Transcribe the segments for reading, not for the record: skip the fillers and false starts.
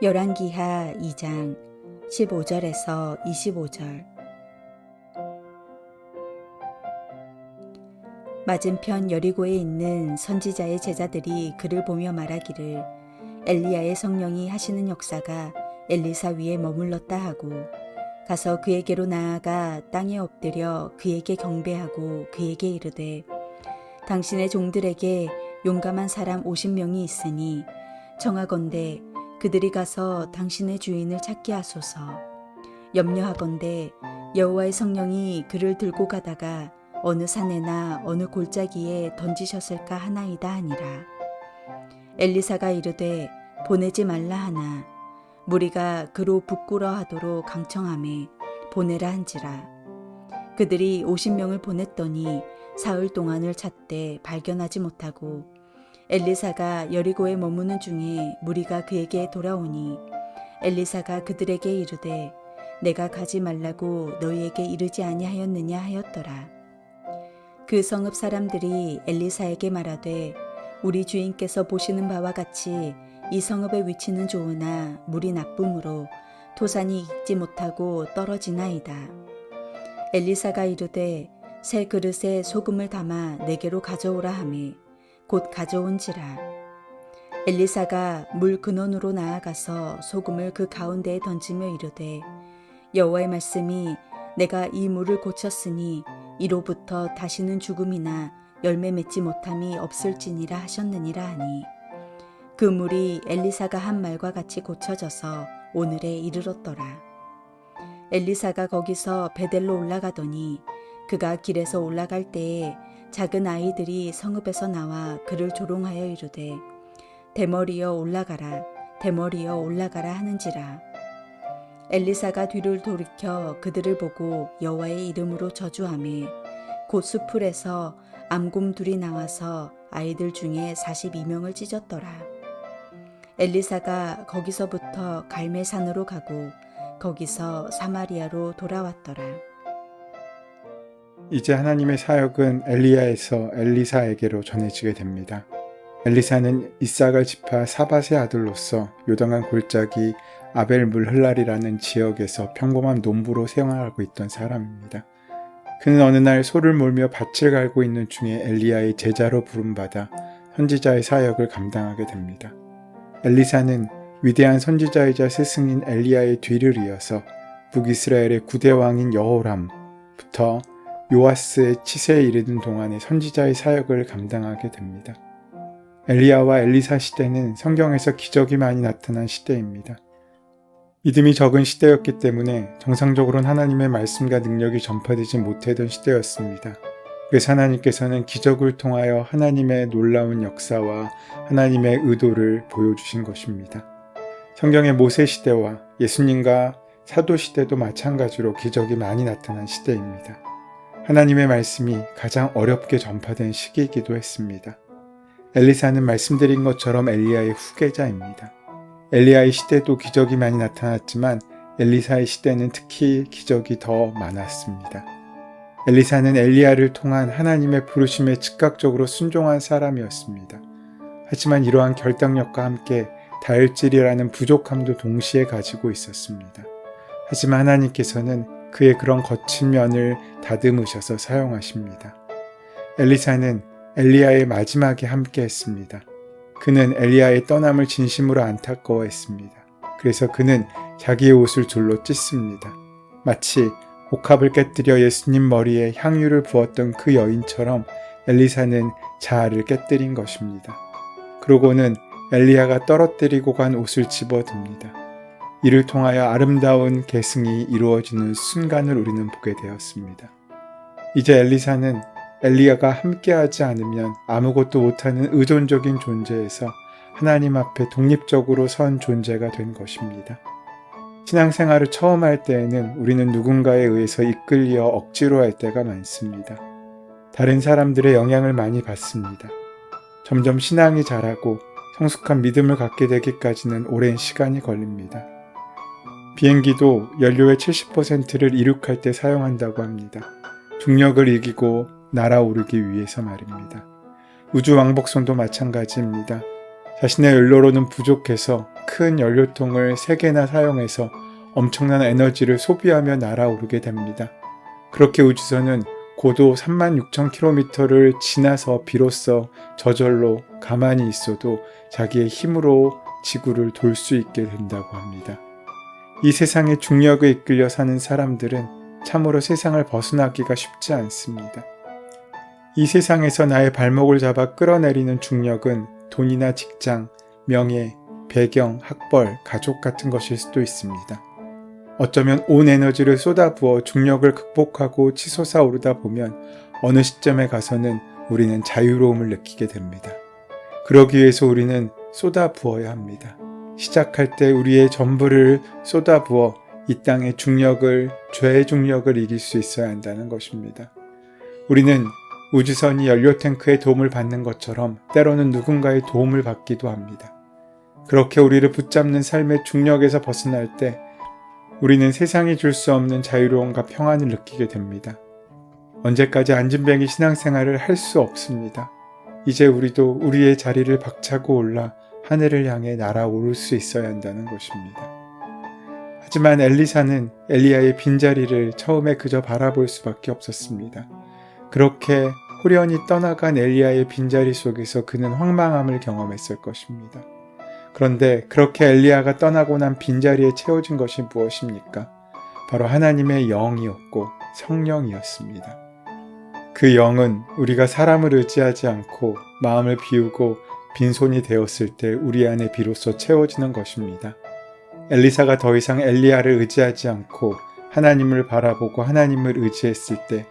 열왕기하 2장 15절에서 25절. 맞은편 여리고에 있는 선지자의 제자들이 그를 보며 말하기를 엘리야의 성령이 하시는 역사가 엘리사 위에 머물렀다 하고, 가서 그에게로 나아가 땅에 엎드려 그에게 경배하고 그에게 이르되, 당신의 종들에게 용감한 사람 50명이 있으니 청하건대 그들이 가서 당신의 주인을 찾게 하소서. 염려하건대 여호와의 성령이 그를 들고 가다가 어느 산에나 어느 골짜기에 던지셨을까 하나이다 하니라. 엘리사가 이르되 보내지 말라 하나, 무리가 그로 부끄러하도록 강청하매 보내라 한지라. 그들이 50명을 보냈더니 사흘 동안을 찾되 발견하지 못하고, 엘리사가 여리고에 머무는 중에 무리가 그에게 돌아오니 엘리사가 그들에게 이르되 내가 가지 말라고 너희에게 이르지 아니하였느냐 하였더라. 그 성읍 사람들이 엘리사에게 말하되 우리 주인께서 보시는 바와 같이 이 성읍의 위치는 좋으나 물이 나쁨으로 토산이 익지 못하고 떨어지나이다. 엘리사가 이르되 새 그릇에 소금을 담아 내게로 가져오라 하매 곧 가져온지라. 엘리사가 물 근원으로 나아가서 소금을 그 가운데에 던지며 이르되 여호와의 말씀이 내가 이 물을 고쳤으니 이로부터 다시는 죽음이나 열매 맺지 못함이 없을지니라 하셨느니라 하니, 그 물이 엘리사가 한 말과 같이 고쳐져서 오늘에 이르렀더라. 엘리사가 거기서 베델로 올라가더니 그가 길에서 올라갈 때에 작은 아이들이 성읍에서 나와 그를 조롱하여 이르되 대머리여 올라가라, 대머리여 올라가라 하는지라. 엘리사가 뒤를 돌이켜 그들을 보고 여호와의 이름으로 저주하매 곧 수풀에서 암곰 둘이 나와서 아이들 중에 42명을 찢었더라. 엘리사가 거기서부터 갈멜산으로 가고 거기서 사마리아로 돌아왔더라. 이제 하나님의 사역은 엘리야에서 엘리사에게로 전해지게 됩니다. 엘리사는 이사갈 지파 사밧의 아들로서 요단강 골짜기 아벨물흘랄이라는 지역에서 평범한 농부로 생활하고 있던 사람입니다. 그는 어느 날 소를 몰며 밭을 갈고 있는 중에 엘리야의 제자로 부름받아 선지자의 사역을 감당하게 됩니다. 엘리사는 위대한 선지자이자 스승인 엘리야의 뒤를 이어서 북이스라엘의 9대 왕인 여호람부터 요아스의 치세에 이르는 동안에 선지자의 사역을 감당하게 됩니다. 엘리야와 엘리사 시대는 성경에서 기적이 많이 나타난 시대입니다. 믿음이 적은 시대였기 때문에 정상적으로는 하나님의 말씀과 능력이 전파되지 못하던 시대였습니다. 그래서 하나님께서는 기적을 통하여 하나님의 놀라운 역사와 하나님의 의도를 보여주신 것입니다. 성경의 모세 시대와 예수님과 사도 시대도 마찬가지로 기적이 많이 나타난 시대입니다. 하나님의 말씀이 가장 어렵게 전파된 시기이기도 했습니다. 엘리사는 말씀드린 것처럼 엘리야의 후계자입니다. 엘리야의 시대도 기적이 많이 나타났지만 엘리사의 시대는 특히 기적이 더 많았습니다. 엘리사는 엘리야를 통한 하나님의 부르심에 즉각적으로 순종한 사람이었습니다. 하지만 이러한 결단력과 함께 다혈질이라는 부족함도 동시에 가지고 있었습니다. 하지만 하나님께서는 그의 그런 거친 면을 다듬으셔서 사용하십니다. 엘리사는 엘리야의 마지막에 함께 했습니다. 그는 엘리야의 떠남을 진심으로 안타까워했습니다. 그래서 그는 자기의 옷을 줄로 찢습니다. 마치 옥합을 깨뜨려 예수님 머리에 향유를 부었던 그 여인처럼 엘리사는 자아를 깨뜨린 것입니다. 그러고는 엘리야가 떨어뜨리고 간 옷을 집어듭니다. 이를 통하여 아름다운 계승이 이루어지는 순간을 우리는 보게 되었습니다. 이제 엘리사는 엘리야가 함께하지 않으면 아무것도 못하는 의존적인 존재에서 하나님 앞에 독립적으로 선 존재가 된 것입니다. 신앙생활을 처음 할 때에는 우리는 누군가에 의해서 이끌려 억지로 할 때가 많습니다. 다른 사람들의 영향을 많이 받습니다. 점점 신앙이 자라고 성숙한 믿음을 갖게 되기까지는 오랜 시간이 걸립니다. 비행기도 연료의 70%를 이륙할 때 사용한다고 합니다. 중력을 이기고 날아오르기 위해서 말입니다. 우주 왕복선도 마찬가지입니다. 자신의 연료로는 부족해서 큰 연료통을 3개나 사용해서 엄청난 에너지를 소비하며 날아오르게 됩니다. 그렇게 우주선은 고도 36,000km를 지나서 비로소 저절로 가만히 있어도 자기의 힘으로 지구를 돌 수 있게 된다고 합니다. 이 세상의 중력에 이끌려 사는 사람들은 참으로 세상을 벗어나기가 쉽지 않습니다. 이 세상에서 나의 발목을 잡아 끌어내리는 중력은 돈이나 직장, 명예, 배경, 학벌, 가족 같은 것일 수도 있습니다. 어쩌면 온 에너지를 쏟아부어 중력을 극복하고 치솟아 오르다 보면 어느 시점에 가서는 우리는 자유로움을 느끼게 됩니다. 그러기 위해서 우리는 쏟아부어야 합니다. 시작할 때 우리의 전부를 쏟아부어 이 땅의 중력을, 죄의 중력을 이길 수 있어야 한다는 것입니다. 우리는 우주선이 연료탱크의 도움을 받는 것처럼 때로는 누군가의 도움을 받기도 합니다. 그렇게 우리를 붙잡는 삶의 중력에서 벗어날 때 우리는 세상이 줄 수 없는 자유로움과 평안을 느끼게 됩니다. 언제까지 앉은뱅이 신앙생활을 할 수 없습니다. 이제 우리도 우리의 자리를 박차고 올라 하늘을 향해 날아오를 수 있어야 한다는 것입니다. 하지만 엘리사는 엘리야의 빈자리를 처음에 그저 바라볼 수밖에 없었습니다. 그렇게 호련히 떠나간 엘리야의 빈자리 속에서 그는 황망함을 경험했을 것입니다. 그런데 그렇게 엘리야가 떠나고 난 빈자리에 채워진 것이 무엇입니까? 바로 하나님의 영이었고 성령이었습니다. 그 영은 우리가 사람을 의지하지 않고 마음을 비우고 빈손이 되었을 때 우리 안에 비로소 채워지는 것입니다. 엘리사가 더 이상 엘리야를 의지하지 않고 하나님을 바라보고 하나님을 의지했을 때,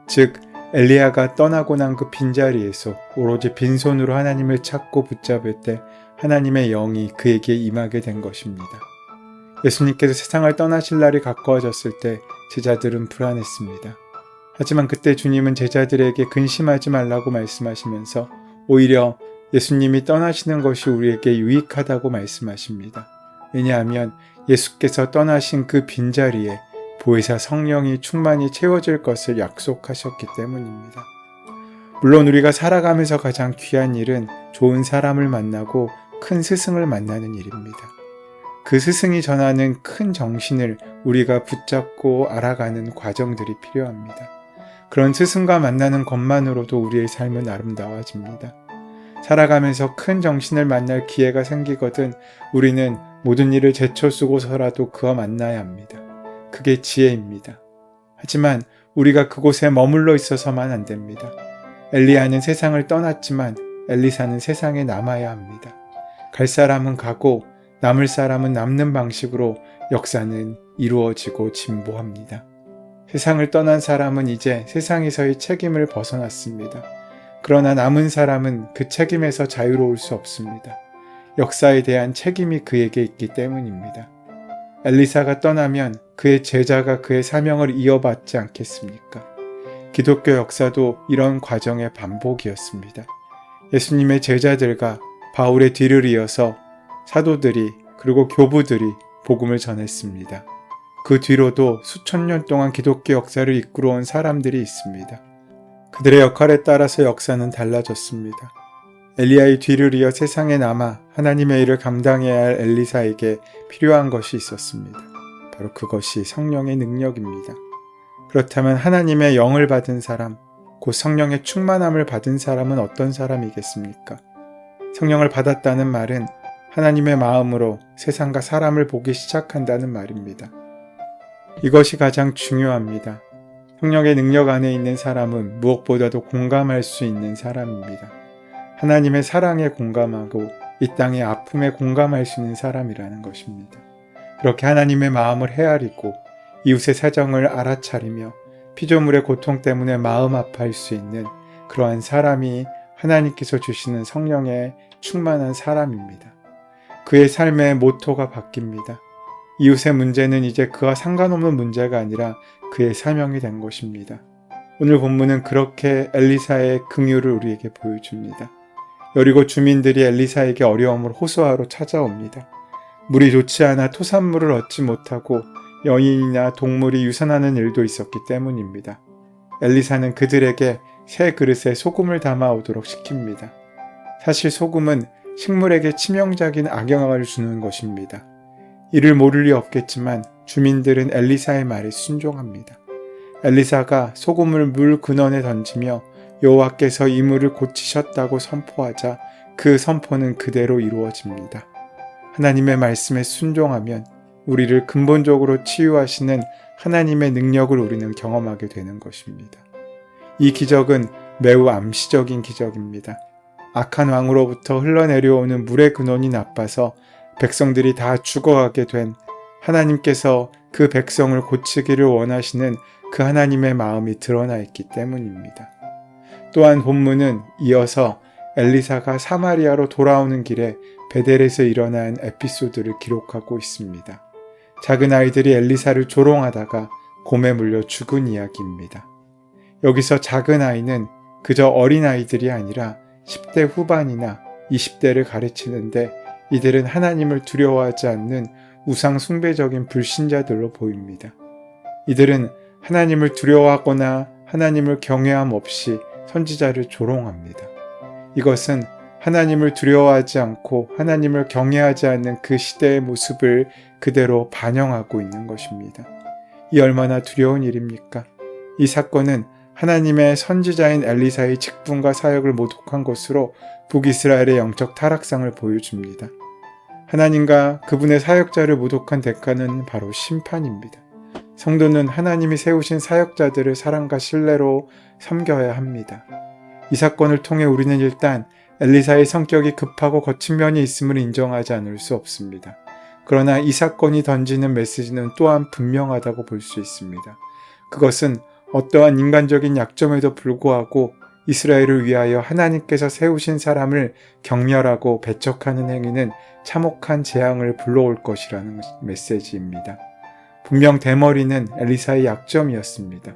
즉 엘리야가 떠나고 난 그 빈자리에서 오로지 빈손으로 하나님을 찾고 붙잡을 때 하나님의 영이 그에게 임하게 된 것입니다. 예수님께서 세상을 떠나실 날이 가까워졌을 때 제자들은 불안했습니다. 하지만 그때 주님은 제자들에게 근심하지 말라고 말씀하시면서 오히려 예수님이 떠나시는 것이 우리에게 유익하다고 말씀하십니다. 왜냐하면 예수께서 떠나신 그 빈자리에 보혜사 성령이 충만히 채워질 것을 약속하셨기 때문입니다. 물론 우리가 살아가면서 가장 귀한 일은 좋은 사람을 만나고 큰 스승을 만나는 일입니다. 그 스승이 전하는 큰 정신을 우리가 붙잡고 알아가는 과정들이 필요합니다. 그런 스승과 만나는 것만으로도 우리의 삶은 아름다워집니다. 살아가면서 큰 정신을 만날 기회가 생기거든 우리는 모든 일을 제쳐쓰고서라도 그와 만나야 합니다. 그게 지혜입니다. 하지만 우리가 그곳에 머물러 있어서만 안 됩니다. 엘리야는 세상을 떠났지만 엘리사는 세상에 남아야 합니다. 갈 사람은 가고 남을 사람은 남는 방식으로 역사는 이루어지고 진보합니다. 세상을 떠난 사람은 이제 세상에서의 책임을 벗어났습니다. 그러나 남은 사람은 그 책임에서 자유로울 수 없습니다. 역사에 대한 책임이 그에게 있기 때문입니다. 엘리사가 떠나면 그의 제자가 그의 사명을 이어받지 않겠습니까? 기독교 역사도 이런 과정의 반복이었습니다. 예수님의 제자들과 바울의 뒤를 이어서 사도들이 그리고 교부들이 복음을 전했습니다. 그 뒤로도 수천 년 동안 기독교 역사를 이끌어온 사람들이 있습니다. 그들의 역할에 따라서 역사는 달라졌습니다. 엘리야의 뒤를 이어 세상에 남아 하나님의 일을 감당해야 할 엘리사에게 필요한 것이 있었습니다. 바로 그것이 성령의 능력입니다. 그렇다면 하나님의 영을 받은 사람, 곧 성령의 충만함을 받은 사람은 어떤 사람이겠습니까? 성령을 받았다는 말은 하나님의 마음으로 세상과 사람을 보기 시작한다는 말입니다. 이것이 가장 중요합니다. 성령의 능력 안에 있는 사람은 무엇보다도 공감할 수 있는 사람입니다. 하나님의 사랑에 공감하고 이 땅의 아픔에 공감할 수 있는 사람이라는 것입니다. 그렇게 하나님의 마음을 헤아리고 이웃의 사정을 알아차리며 피조물의 고통 때문에 마음 아파할 수 있는 그러한 사람이 하나님께서 주시는 성령의 충만한 사람입니다. 그의 삶의 모토가 바뀝니다. 이웃의 문제는 이제 그와 상관없는 문제가 아니라 그의 사명이 된 것입니다. 오늘 본문은 그렇게 엘리사의 긍휼을 우리에게 보여줍니다. 여리고 주민들이 엘리사에게 어려움을 호소하러 찾아옵니다. 물이 좋지 않아 토산물을 얻지 못하고 여인이나 동물이 유산하는 일도 있었기 때문입니다. 엘리사는 그들에게 새 그릇에 소금을 담아오도록 시킵니다. 사실 소금은 식물에게 치명적인 악영향을 주는 것입니다. 이를 모를 리 없겠지만 주민들은 엘리사의 말에 순종합니다. 엘리사가 소금을 물 근원에 던지며 여호와께서 이 물을 고치셨다고 선포하자 그 선포는 그대로 이루어집니다. 하나님의 말씀에 순종하면 우리를 근본적으로 치유하시는 하나님의 능력을 우리는 경험하게 되는 것입니다. 이 기적은 매우 암시적인 기적입니다. 악한 왕으로부터 흘러내려오는 물의 근원이 나빠서 백성들이 다 죽어가게 된 하나님께서 그 백성을 고치기를 원하시는 그 하나님의 마음이 드러나 있기 때문입니다. 또한 본문은 이어서 엘리사가 사마리아로 돌아오는 길에 베델에서 일어난 에피소드를 기록하고 있습니다. 작은 아이들이 엘리사를 조롱하다가 곰에 물려 죽은 이야기입니다. 여기서 작은 아이는 그저 어린 아이들이 아니라 10대 후반이나 20대를 가르치는데 이들은 하나님을 두려워하지 않는 우상 숭배적인 불신자들로 보입니다. 이들은 하나님을 두려워하거나 하나님을 경외함 없이 선지자를 조롱합니다. 이것은 하나님을 두려워하지 않고 하나님을 경외하지 않는 그 시대의 모습을 그대로 반영하고 있는 것입니다. 이 얼마나 두려운 일입니까? 이 사건은 하나님의 선지자인 엘리사의 직분과 사역을 모독한 것으로 북이스라엘의 영적 타락상을 보여줍니다. 하나님과 그분의 사역자를 모독한 대가는 바로 심판입니다. 성도는 하나님이 세우신 사역자들을 사랑과 신뢰로 섬겨야 합니다. 이 사건을 통해 우리는 일단 엘리사의 성격이 급하고 거친 면이 있음을 인정하지 않을 수 없습니다. 그러나 이 사건이 던지는 메시지는 또한 분명하다고 볼 수 있습니다. 그것은 어떠한 인간적인 약점에도 불구하고 이스라엘을 위하여 하나님께서 세우신 사람을 경멸하고 배척하는 행위는 참혹한 재앙을 불러올 것이라는 메시지입니다. 분명 대머리는 엘리사의 약점이었습니다.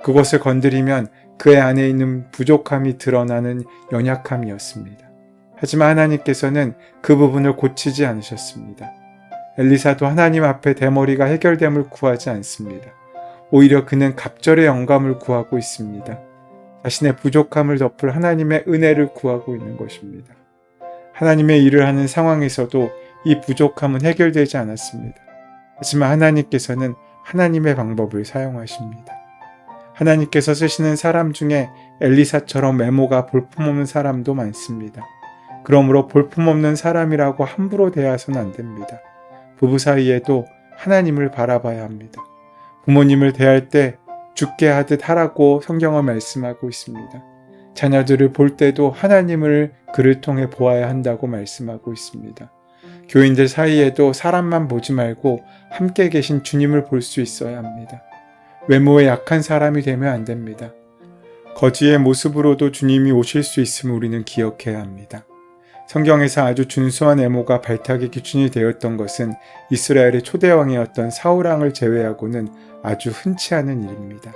그것을 건드리면 그의 안에 있는 부족함이 드러나는 연약함이었습니다. 하지만 하나님께서는 그 부분을 고치지 않으셨습니다. 엘리사도 하나님 앞에 대머리가 해결됨을 구하지 않습니다. 오히려 그는 갑절의 영감을 구하고 있습니다. 자신의 부족함을 덮을 하나님의 은혜를 구하고 있는 것입니다. 하나님의 일을 하는 상황에서도 이 부족함은 해결되지 않았습니다. 하지만 하나님께서는 하나님의 방법을 사용하십니다. 하나님께서 쓰시는 사람 중에 엘리사처럼 외모가 볼품없는 사람도 많습니다. 그러므로 볼품없는 사람이라고 함부로 대해서는 안 됩니다. 부부 사이에도 하나님을 바라봐야 합니다. 부모님을 대할 때 죽게 하듯 하라고 성경은 말씀하고 있습니다. 자녀들을 볼 때도 하나님을 그를 통해 보아야 한다고 말씀하고 있습니다. 교인들 사이에도 사람만 보지 말고 함께 계신 주님을 볼 수 있어야 합니다. 외모에 약한 사람이 되면 안 됩니다. 거지의 모습으로도 주님이 오실 수 있음을 우리는 기억해야 합니다. 성경에서 아주 준수한 외모가 발탁의 기준이 되었던 것은 이스라엘의 초대왕이었던 사울왕을 제외하고는 아주 흔치 않은 일입니다.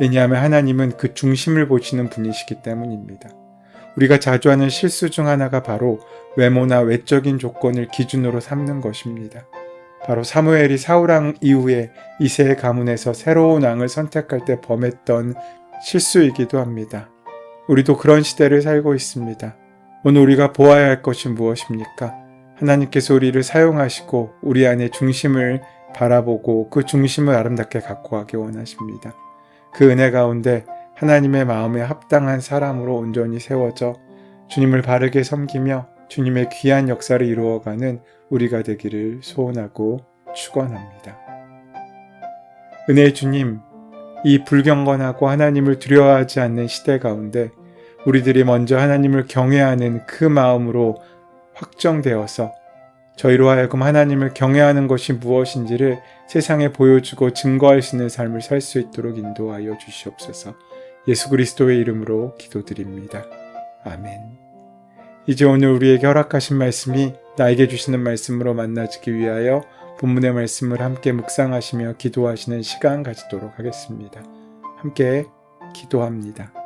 왜냐하면 하나님은 그 중심을 보시는 분이시기 때문입니다. 우리가 자주 하는 실수 중 하나가 바로 외모나 외적인 조건을 기준으로 삼는 것입니다. 바로 사무엘이 사울왕 이후에 이새의 가문에서 새로운 왕을 선택할 때 범했던 실수이기도 합니다. 우리도 그런 시대를 살고 있습니다. 오늘 우리가 보아야 할 것이 무엇입니까? 하나님께서 우리를 사용하시고 우리 안에 중심을 바라보고 그 중심을 아름답게 갖고 가기 원하십니다. 그 은혜 가운데 하나님의 마음에 합당한 사람으로 온전히 세워져 주님을 바르게 섬기며 주님의 귀한 역사를 이루어가는 우리가 되기를 소원하고 축원합니다. 은혜의 주님, 이 불경건하고 하나님을 두려워하지 않는 시대 가운데 우리들이 먼저 하나님을 경외하는 그 마음으로 확정되어서 저희로 하여금 하나님을 경외하는 것이 무엇인지를 세상에 보여주고 증거할 수 있는 삶을 살 수 있도록 인도하여 주시옵소서. 예수 그리스도의 이름으로 기도드립니다. 아멘. 이제 오늘 우리에게 허락하신 말씀이 나에게 주시는 말씀으로 만나지기 위하여 본문의 말씀을 함께 묵상하시며 기도하시는 시간 가지도록 하겠습니다. 함께 기도합니다.